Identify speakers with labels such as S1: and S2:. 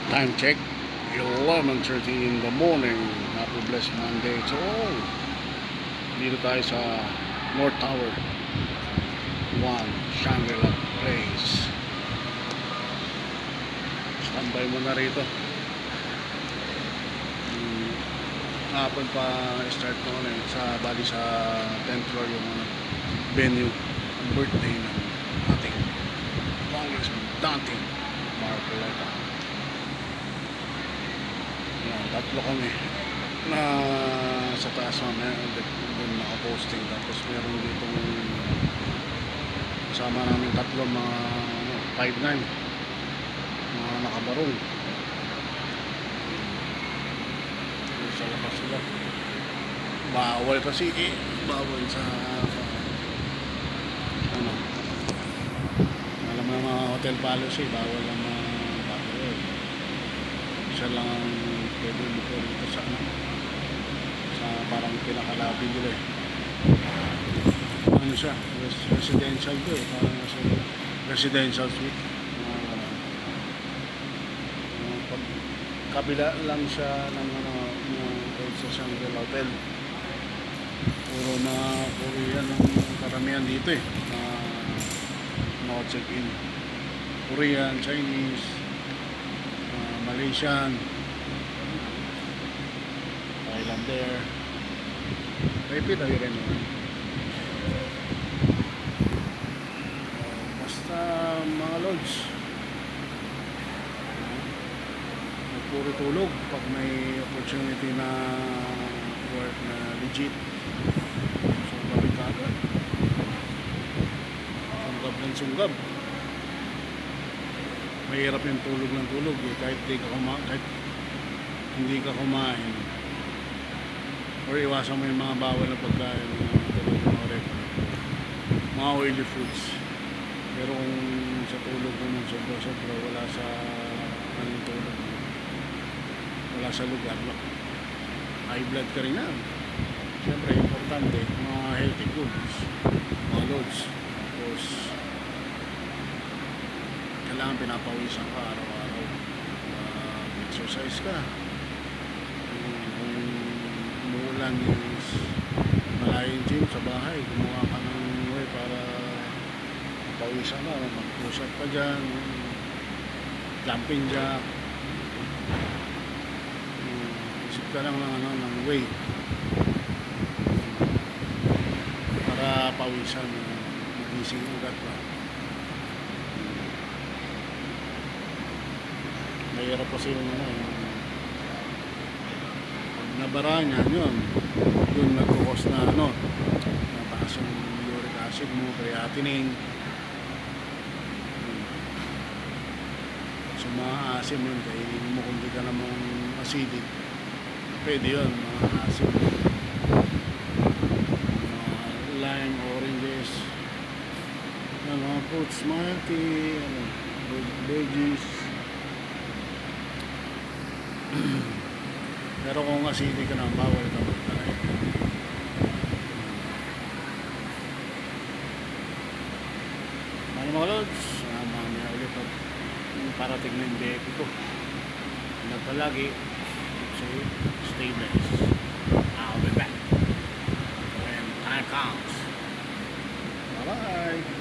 S1: Time check, 11:30 in the morning. Happy blessed Monday to all. Dito tayo sa North Tower 1 Shangri-La Place. Standby mo na rito. Hapon pa start ko na sa bali sa 10th floor yung venue, ang birthday ng ating longest daunting Marcoleta. Yan, tatlo kami na sa taas mamaya doon nakaposting, tapos meron dito kasama namin tatlo mga 5'9", mga nakabarong sa labas sila. Bawal kasi bawal sa ano, alam mo mga hotel policy, bawal ang mga bawal. Isa lang ang pwede mo dito sa ano, sa parang pinakalabi nila ano siya, residential to parang residential suite. Kabila lang siya ng ano, sa Shangri-La Hotel. Puro na Korean ang karamihan dito check-in. Korean, Chinese, Malaysian, Thailander, repeat ay rin. Basta mga lodge, puro tulog pag may opportunity na work na legit. Sunggab kagad, sunggab ng sunggab. Mahirap yung tulog ng tulog kahit hindi ka kumain, or iwasan mo yung mga bawal na pagkain, mga oily foods. Pero kung sa tulog mo ng sobra wala sa anong tulog, wala sa lugar, high blood ka rin yan. Siyempre importante mga healthy foods, mga loads. Tapos kailangan pinapawisan ka araw-araw, exercise ka. Kung umuulan is malayo yung gym sa bahay, gumawa ka ng way para pawisan ka, mag-push up ka dyan, jumping jack. Isip ka lang ng way para pawisan, magising ugat ba. Mahirap kasi yung pag nabara niya yun nagkukos na nataas yung uric acid mo, creatinine, sumaasim yun. Kainin mo kung di ka namang acidic, pwede yun, mga acid, mga lime, oranges, mga fruits, mga healthy, veggies. Pero kung acidic ka na, bawal ka magkain. Mga lods, mamaya ulit parating na yung baby ko na palagi. So stay blessed. I'll be back when time comes. Bye bye.